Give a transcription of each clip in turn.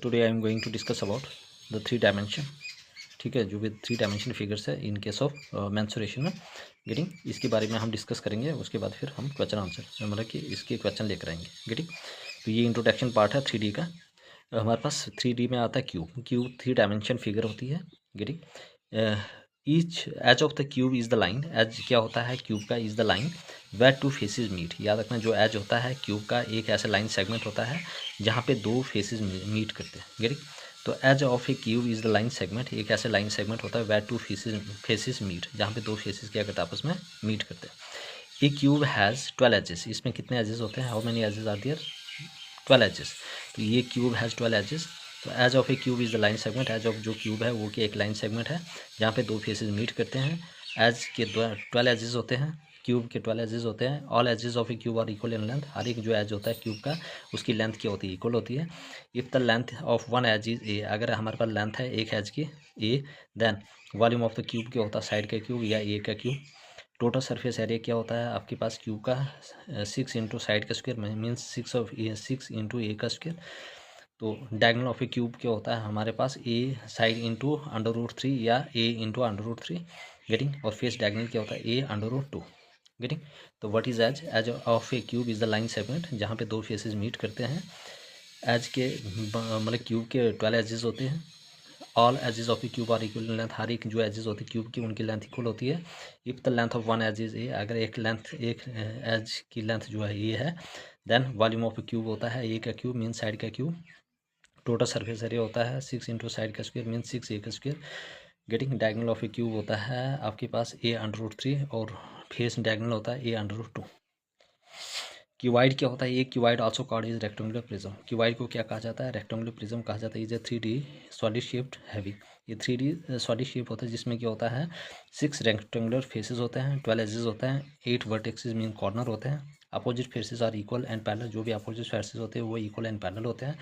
Today I am going to discuss about the 3 dimension. ठीक है, जो भी 3 डायमेंशन फिगर्स है इन केस ऑफ मेंसुरेशन में गेटिंग, इसके बारे में हम डिस्कस करेंगे। उसके बाद फिर हम क्वेश्चन आंसर मतलब कि इसके क्वेश्चन लेकर आएंगे गेटिंग। तो ये इंट्रोडक्शन पार्ट है 3D का। हमारे पास 3D में आता है क्यूब 3 डायमेंशन फिगर होती है getting. Each edge of the cube is the line. Edge क्या होता है क्यूब का? Is the line where two faces meet. याद रखना, जो एज होता है क्यूब का एक ऐसा लाइन सेगमेंट होता है जहाँ पे दो फेसेस मीट करते हैं गेटिंग। तो edge of a cube is the line segment, एक ऐसा लाइन सेगमेंट होता है वेयर टू फेसेस मीट, जहाँ पे दो फेसेस क्या करते हैं? आपस में मीट करते हैं। A cube has 12 edges. इसमें कितने एजेस होते हैं? How many edges are there? 12 edges. तो ये क्यूब हैज़ 12 एजेस। तो edge of a cube is the line segment. Edge of जो क्यूब है वो कि एक लाइन सेगमेंट है जहाँ पे दो फेसेस मीट करते हैं। एज के 12 एजेस होते हैं, क्यूब के 12 एजेस होते हैं। All edges of a cube are equal in length. हर एक जो एज होता है क्यूब का उसकी लेंथ क्या होती है? इक्वल होती है। If the length of one edge is a, अगर हमारे पास लेंथ है एक एज की a, then volume of the cube क्या होता है? साइड का क्यूब या ए का क्यूब। टोटल सरफेस एरिया क्या होता है आपके पास क्यूब का? 6 इंटू साइड का स्क्वायर मीन्स 6 इंटू ए का स्क्वायर। तो डायगोनल ऑफ ए क्यूब क्या होता है हमारे पास? ए साइड इंटू √3 या ए इंटू √3 गेटिंग। और फेस डायगोनल क्या होता है? A √2 getting. तो what is edge? Edge of a cube is the line segment जहाँ पे दो फेसेस मीट करते हैं। एज के मतलब क्यूब के 12 एजेस होते हैं। All edges of a cube are equal length. हर एक जो एजेस होती है क्यूब की उनकी लेंथ इक्वल होती है। If the length of one edge is a, अगर एक एज की लेंथ जो है ये है, then volume of a cube होता है ए का क्यूब मीन साइड का क्यूब। टोटल सरफेस एरिया होता है 6 इंटू साइड का स्क्वायर मीन 6 ए का square getting. Diagonal of a cube होता है आपके पास ए √3 और फेस डायगोनल होता है ए √2। क्यूबाइड क्या होता है? ये cuboid also called is rectangular prism. Cuboid को क्या कहा जाता है? रेक्टेंगुलर प्रिज्म कहा जाता है। Is a 3D solid shaped heavy. ये 3D सॉलिड शेप होता है जिसमें क्या होता है? 6 रेक्टेंगुलर फेसेस होते हैं, 12 एजेस होते हैं, 8 वर्टेक्सेस मीन कॉर्नर होते हैं। Opposite faces are equal and parallel. जो भी अपोजिट फेसेस होते हैं वो इक्वल एंड पैरेलल होते हैं।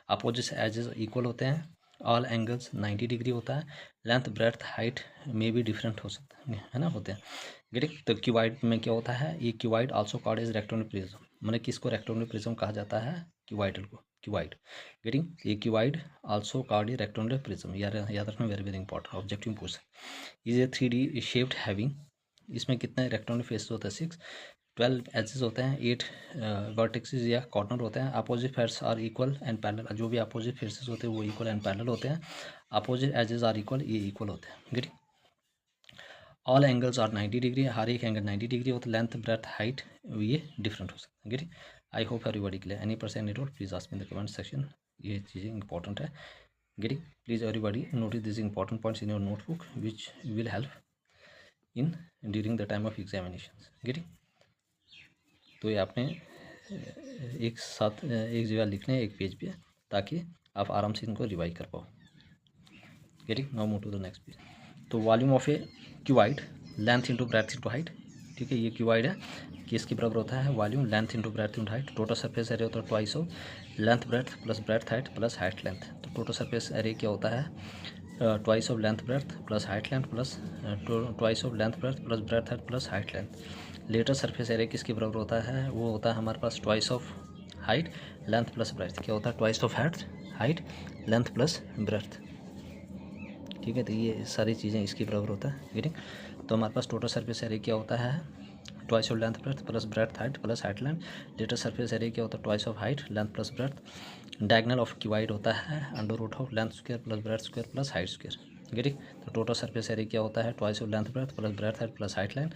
अपोजिट एजेस इक्वल होते हैं। ऑल एंगल्स 90 डिग्री होता है। लेंथ ब्रेड्थ हाइट में भी डिफरेंट हो सकते हैं, है ना, होते हैं गेटिंग। तो क्यूबाइड में क्या होता है? ये cuboid also called is rectangular prism. मतलब किसको रेक्टेंगुलर प्रिज्म कहा जाता है? क्यूबाइडल को, क्यूबाइड गेटिंग। ये cuboid also called is rectangular prism. याद रखना, वेरी वेरी इंपॉर्टेंट ऑब्जेक्टिव पूछ। Is a 3D shaped having. इसमें कितने रेक्टेंगुलर फेसेस होते हैं? 6। 12 एजेस होते हैं, 8 वर्टेक्सेस या कॉर्नर होते हैं। Opposite face are equal and parallel. जो भी अपोजिट फेसेस होते हैं वो इक्वल एंड पैरेलल होते हैं। अपोजिट एजेस आर इक्वल, ये इक्वल होते हैं getting. All angles are 90 degree. हर एक एंगल 90 डिग्री होता है। लेंथ ब्रेथ हाइट ये डिफरेंट हो सकता है getting. I hope everybody clear. Any person any doubt please ask in the comment section. ये चीज़ें इंपॉर्टेंट है getting. Please everybody notice this important points in your notebook which will help in during the time of examination getting. तो ये आपने एक साथ एक जगह लिखने एक पेज पे, ताकि आप आराम से इनको रिवाइज कर पाओ getting. Now move to the next page. तो volume of a cuboid length into breadth into height. ठीक है, ये क्यूबाइड है कि इसके बराबर होता है volume length into breadth into height. Total surface area होता है twice of length breadth plus breadth height plus height length. तो टोटल सरफेस एरिया क्या होता है? Twice of length breadth plus height length plus twice of length breadth plus breadth height plus height length. Lateral surface area किसके बराबर होता है? वो होता है हमारे पास twice of height length plus breadth. क्या होता है? Twice of height length plus breath. ठीक है, तो ये सारी चीज़ें इसके बराबर होता है गेटिंग। तो हमारे पास टोटल सरफेस एरिया क्या होता है? Twice of length breadth plus breadth height plus height length. Lateral surface area क्या होता है? Twice of height length plus breadth. Diagonal of cuboid होता है √ of length square plus breadth square plus height square getting. तो total surface area क्या होता है? Twice of length breadth plus breadth height plus height length.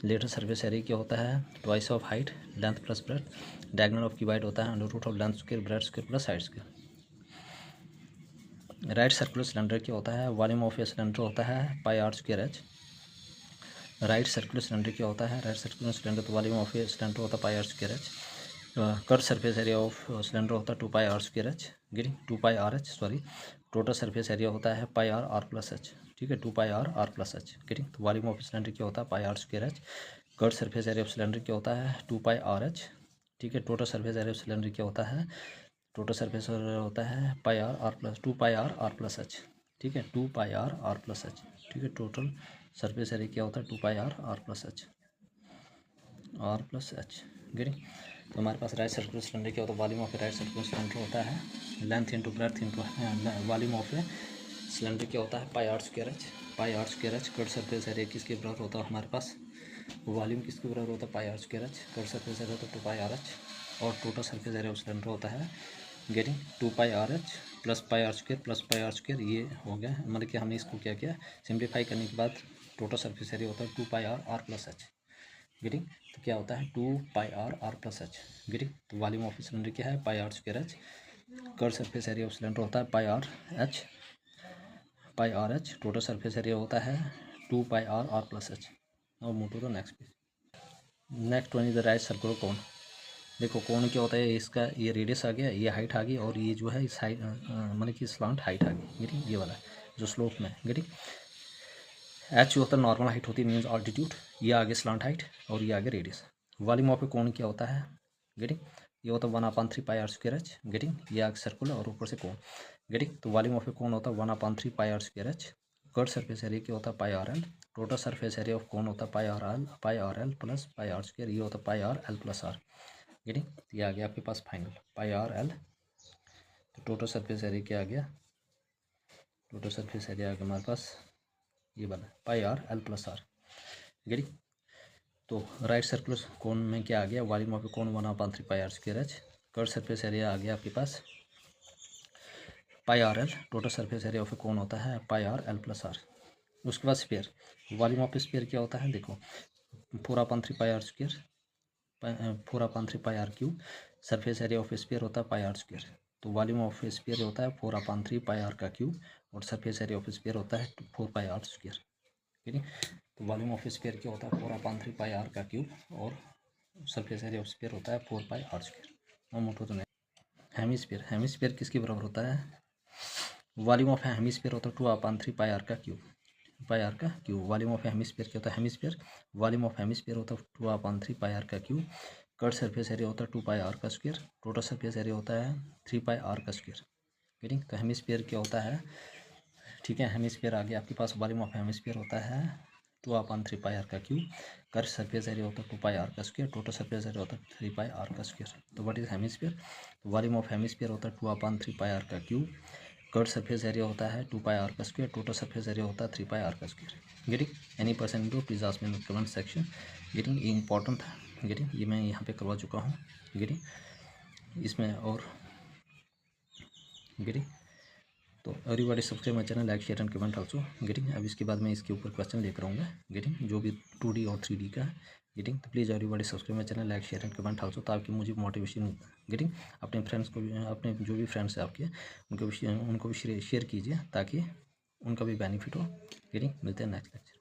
Lateral surface area क्या होता है? Twice of height length plus breadth. Diagonal of cuboid होता है √ of length square breadth square plus height square. Right circular cylinder क्या होता है? Volume of a cylinder होता है pi r square h. Right circular cylinder क्या होता है? राइट सर्कुलर सिलेंडर तो वॉल्यूम ऑफ ए सिलेंडर होता है pi r square h. Curve surface area of cylinder होता है 2 pi r square h getting 2 pi r h sorry. Total surface area होता है pi r r plus h. ठीक है, 2 pi r plus h getting. तो volume of cylinder क्या होता है? Pi r square h. Curve surface area of cylinder क्या होता है? 2 पाई आर एच। ठीक है, total surface area of cylinder क्या होता है? टोटल सरफेस होता है pi r plus 2 pi r plus h. ठीक है, 2 पाई आर प्लस एच। ठीक है, टोटल सरफेस एरिया क्या होता है? 2 pi r plus h getting. तो हमारे पास राइट सर्कुलर सिलेंडर क्या होता है, volume of right circular cylinder होता है length into breadth into volume of cylinder क्या होता है pi r square h. Pi r square h curved surface area किसके बराबर होता है हमारे पास, वॉल्यूम किसके बराबर होता है pi r square h, curved surface area होता है 2 पाई आर एच, और total surface area of cylinder होता है getting 2 pi r h plus pi r square plus pi r square. ये हो गया, मतलब कि हमने इसको क्या किया, सिंप्लीफाई करने के बाद टोटल सरफेस एरिया होता है 2 pi r r plus h getting. तो क्या होता है 2 pi r r plus h getting. तो वॉल्यूम ऑफ सिलेंडर क्या है pi r square h, curve surface area of cylinder होता है pi r h, pi r h, total surface area होता है 2 pi r r plus h. और move to the next page. Next one is the right circular cone. देखो कोन क्या होता है, इसका ये रेडियस आ गया, ये हाइट आ गई, और ये जो है इस हाइट मतलब कि स्लांट हाइट आ गई गेटिंग, ये वाला जो स्लोप में गेटिंग। एच जो होता है नॉर्मल हाइट होती है मीन्स ऑल्टीट्यूड, ये आगे स्लांट हाइट और ये आगे रेडियस। वॉल्यूम ऑफ कोन क्या होता है गेटिंग, ये होता है 1/3 pi r square h getting, ये आगे सर्कुलर और ऊपर से कोन गेटिंग। तो वॉल्यूम ऑफ कोन होता है 1/3 pi r square h, curved surface area क्या होता है pi r l, total surface area of cone होता है pi r l plus pi r square, ये होता है pi r l plus r getting. ये आ गया आपके पास फाइनल पाई आर एल। तो टोटल सरफेस एरिया क्या आ गया, टोटल सरफेस एरिया आ गया हमारे पास ये वाला pi r l plus r getting. तो राइट सर्कुलर कोन में क्या आ गया, volume of cone 1/3 pi r square h, curve surface area आ गया आपके पास pi r l, total surface area of cone होता है pi r l plus r. उसके बाद स्पेयर, वॉल्यूम ऑफ स्पेयर क्या होता है देखो 4/3 pi r square, 4/3 pi r cube, surface area of sphere होता है पाई आर स्क्वायर। तो वॉल्यूम ऑफ स्पेयर होता है 4/3 पाई आर का क्यूब, और सरफेस एरिया ऑफ स्पेयर होता है 4 पाई आर स्क्वायर ठीक है। तो वॉल्यूम ऑफ स्पेयर क्या होता है 4/3 पाई आर का क्यूब, और सरफेस एरिया ऑफ स्पेयर होता है 4 पाई आर स्क्वायर। और मोटो तो नहीं। हेमिस्फीयर, हेमिस्फीयर किसके बराबर होता है, वॉल्यूम ऑफ हेमिस्फीयर होता है 2/3 पाई आर का क्यूब, पाई आर का क्यूब। वॉल्यूम ऑफ हेमिस्फीयर क्या होता है, हेमिस्फीयर वॉल्यूम ऑफ हेमिस्फीयर होता है 2/3 पाई आर का क्यूब, कट सरफेस एरिया होता है 2 पाई आर का स्क्वायर, टोटल सरफेस एरिया होता है 3 पाई आर का स्क्वायर ठीक। तो हेमिस्फीयर क्या होता है, ठीक है, हेमिस्फीयर आ गया आपके पास, वॉल्यूम ऑफ हेमिस्फीयर होता है 2/3 पाई आर का क्यूब, कर सरफेस एरिया होता है 2 पाई आर का स्क्वायर, टोटल सरफेस एरिया होता है 3 पाई आर का स्क्वायर। तो what is hemisphere, volume of hemisphere होता है 2/3 पाई आर का क्यूब, कट सरफेस एरिया होता है 2 पाई आर का स्क्वायर, टोटल सरफेस एरिया होता है 3 पाई आर का square getting. Any person do please ask me in comment section getting. ये इंपॉर्टेंट था गेटिंग, ये मैं यहाँ पे करवा चुका हूँ गेटिंग इसमें और गेटिंग। तो everybody subscribe my channel, like share and comment also getting. अब इसके बाद मैं इसके ऊपर क्वेश्चन लेकर आऊँगा गेटिंग, जो भी 2D और 3D का है गेटिंग। तो please everybody subscribe my channel, like share and comment also, ताकि मुझे मोटिवेशन गेटिंग। अपने फ्रेंड्स को भी, अपने जो भी फ्रेंड्स हैं आपके, उनको भी शेयर कीजिए, ताकि उनका भी बेनिफिट हो गेटिंग। मिलते हैं नेक्स्ट लेक्चर।